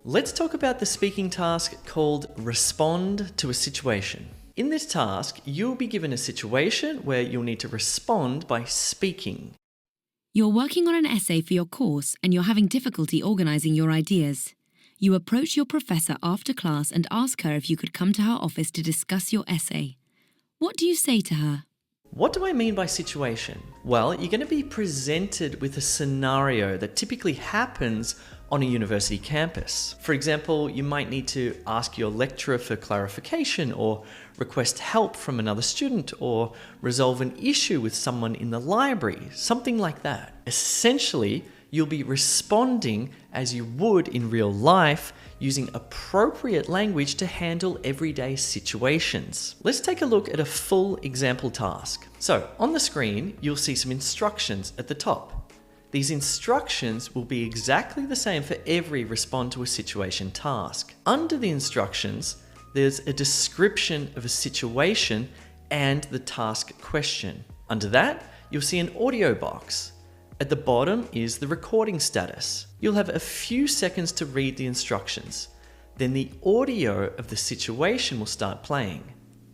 Let's talk about the speaking task called Respond to a Situation. In this task, you'll be given a situation where you'll need to respond by speaking. You're working on an essay for your course and you're having difficulty organising your ideas. You approach your professor after class and ask her if you could come to her office to discuss your essay. What do you say to her? What do I mean by situation? Well, you're going to be presented with a scenario that typically happens on a university campus. For example, you might need to ask your lecturer for clarification or request help from another student or resolve an issue with someone in the library, something like that. Essentially, you'll be responding as you would in real life using appropriate language to handle everyday situations. Let's take a look at a full example task. So on the screen, you'll see some instructions at the top. These instructions will be exactly the same for every respond to a situation task. Under the instructions, there's a description of a situation and the task question. Under that, you'll see an audio box. At the bottom is the recording status. You'll have a few seconds to read the instructions. Then the audio of the situation will start playing.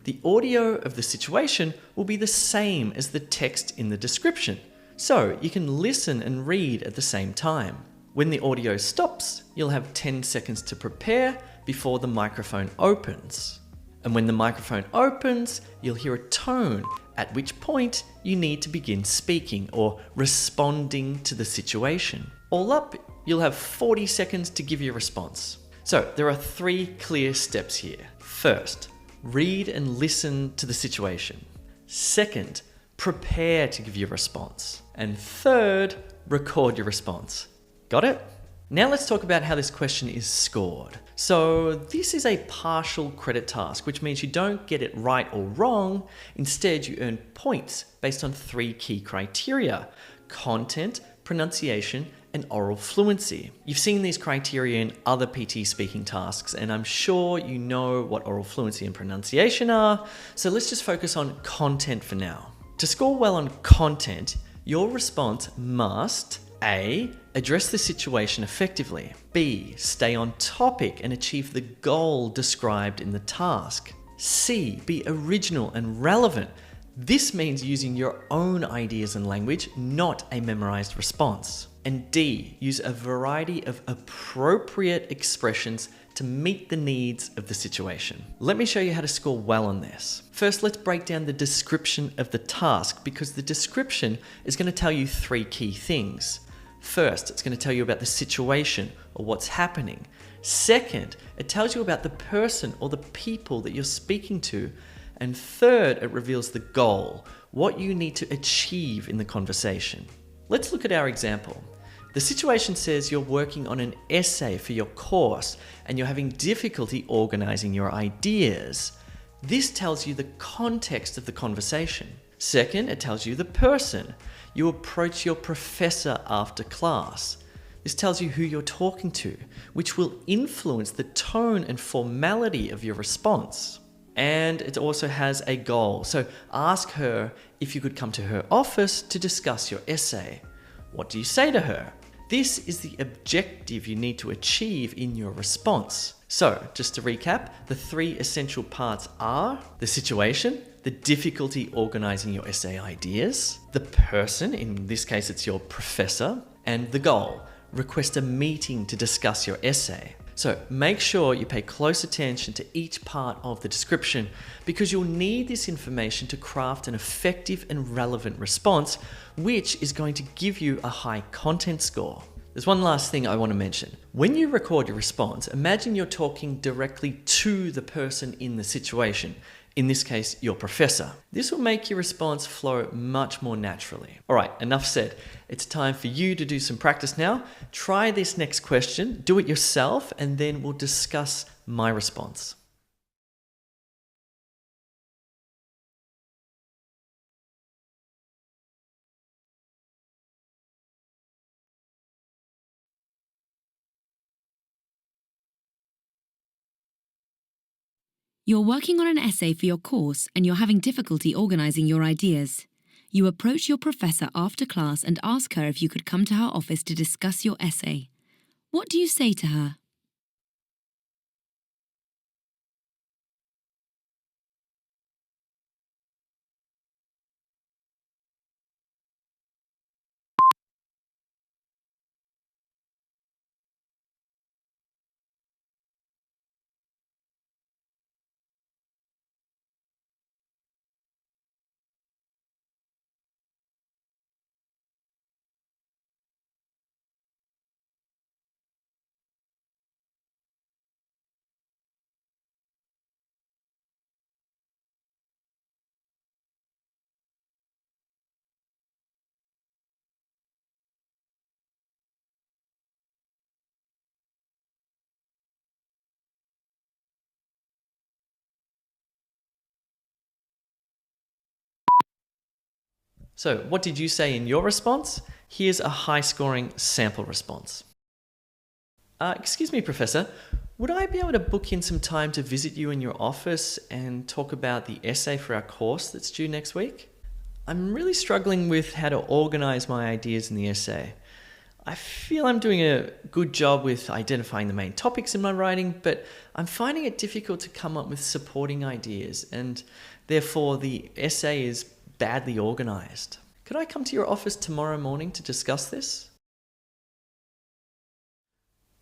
The audio of the situation will be the same as the text in the description, so you can listen and read at the same time. When the audio stops, you'll have 10 seconds to prepare before the microphone opens. And when the microphone opens, you'll hear a tone, at which point you need to begin speaking or responding to the situation. All up, you'll have 40 seconds to give your response. So there are 3 clear steps here. First, read and listen to the situation. Second, prepare to give your response. And third, record your response. Got it? Now let's talk about how this question is scored. So this is a partial credit task, which means you don't get it right or wrong. Instead, you earn points based on 3 key criteria: content, pronunciation, and oral fluency. You've seen these criteria in other PTE speaking tasks, and I'm sure you know what oral fluency and pronunciation are. So let's just focus on content for now. To score well on content, your response must A. Address the situation effectively. B. Stay on topic and achieve the goal described in the task. C. Be original and relevant. This means using your own ideas and language, not a memorized response. And D. Use a variety of appropriate expressions to meet the needs of the situation. Let me show you how to score well on this. First, let's break down the description of the task, because the description is going to tell you 3 key things. First, it's going to tell you about the situation or what's happening. Second, it tells you about the person or the people that you're speaking to. And third, it reveals the goal, what you need to achieve in the conversation. Let's look at our example. The situation says you're working on an essay for your course and you're having difficulty organizing your ideas. This tells you the context of the conversation. Second, it tells you the person. You approach your professor after class. This tells you who you're talking to, which will influence the tone and formality of your response. And it also has a goal. So ask her if you could come to her office to discuss your essay. What do you say to her? This is the objective you need to achieve in your response. So, just to recap, the 3 essential parts are the situation, the difficulty organizing your essay ideas, the person, in this case it's your professor, and the goal, request a meeting to discuss your essay. So make sure you pay close attention to each part of the description, because you'll need this information to craft an effective and relevant response, which is going to give you a high content score. There's one last thing I want to mention. When you record your response, imagine you're talking directly to the person in the situation. In this case, your professor. This will make your response flow much more naturally. All right, enough said. It's time for you to do some practice now. Try this next question, do it yourself, and then we'll discuss my response. You're working on an essay for your course and you're having difficulty organising your ideas. You approach your professor after class and ask her if you could come to her office to discuss your essay. What do you say to her? So what did you say in your response? Here's a high-scoring sample response. Excuse me, Professor, would I be able to book in some time to visit you in your office and talk about the essay for our course that's due next week? I'm really struggling with how to organize my ideas in the essay. I feel I'm doing a good job with identifying the main topics in my writing, but I'm finding it difficult to come up with supporting ideas, and therefore the essay is badly organized. Could I come to your office tomorrow morning to discuss this?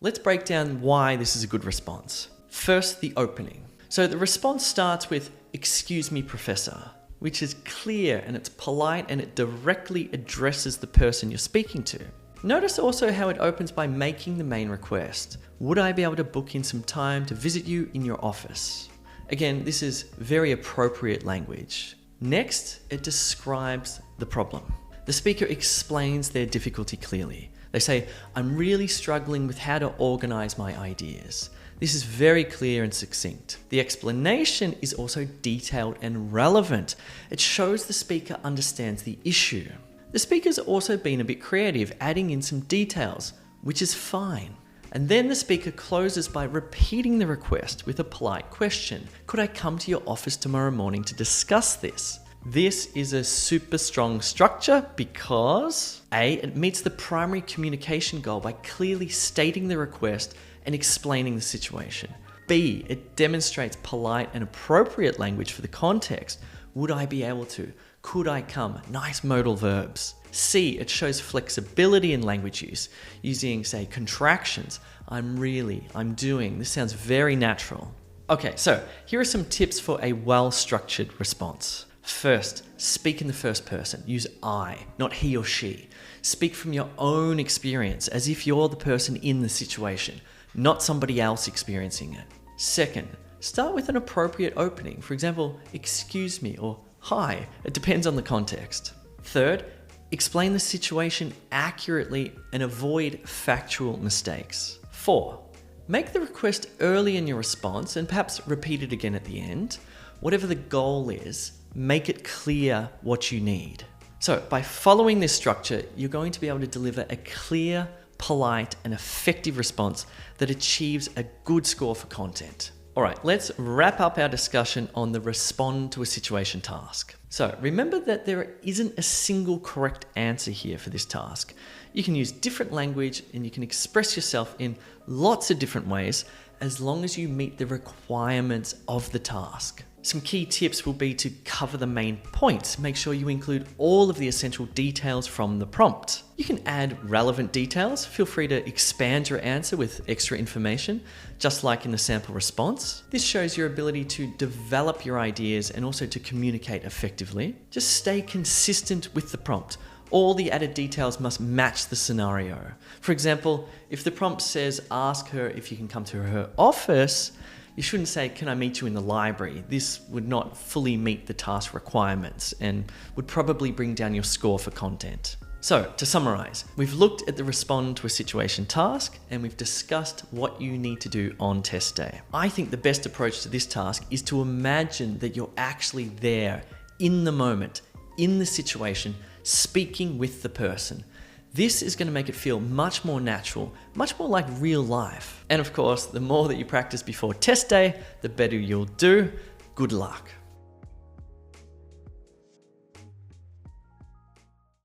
Let's break down why this is a good response. First, the opening. So the response starts with, "Excuse me, Professor," which is clear and it's polite and it directly addresses the person you're speaking to. Notice also how it opens by making the main request. Would I be able to book in some time to visit you in your office? Again, this is very appropriate language. Next, it describes the problem. The speaker explains their difficulty clearly. They say, "I'm really struggling with how to organize my ideas." This is very clear and succinct. The explanation is also detailed and relevant. It shows the speaker understands the issue. The speaker's also been a bit creative, adding in some details, which is fine. And then the speaker closes by repeating the request with a polite question. "Could I come to your office tomorrow morning to discuss this?" This is a super strong structure because A, it meets the primary communication goal by clearly stating the request and explaining the situation. B, it demonstrates polite and appropriate language for the context. Would I be able to? Could I come? Nice modal verbs. C, it shows flexibility in language use, using, say, contractions. I'm really, I'm doing. This sounds very natural. Okay, so here are some tips for a well-structured response. First, speak in the first person. Use I, not he or she. Speak from your own experience as if you're the person in the situation, not somebody else experiencing it. Second, start with an appropriate opening. For example, "Excuse me" or "Hi." It depends on the context. Third, explain the situation accurately and avoid factual mistakes. 4, make the request early in your response and perhaps repeat it again at the end. Whatever the goal is, make it clear what you need. So by following this structure, you're going to be able to deliver a clear, polite, and effective response that achieves a good score for content. All right, let's wrap up our discussion on the respond to a situation task. So remember that there isn't a single correct answer here for this task. You can use different language and you can express yourself in lots of different ways as long as you meet the requirements of the task. Some key tips will be to cover the main points. Make sure you include all of the essential details from the prompt. You can add relevant details. Feel free to expand your answer with extra information, just like in the sample response. This shows your ability to develop your ideas and also to communicate effectively. Just stay consistent with the prompt. All the added details must match the scenario. For example, if the prompt says, "Ask her if you can come to her office," you shouldn't say, "Can I meet you in the library?" This would not fully meet the task requirements and would probably bring down your score for content. So, to summarize, we've looked at the respond to a situation task and we've discussed what you need to do on test day. I think the best approach to this task is to imagine that you're actually there, in the moment, in the situation, speaking with the person. This is going to make it feel much more natural, much more like real life. And of course, the more that you practice before test day, the better you'll do. Good luck.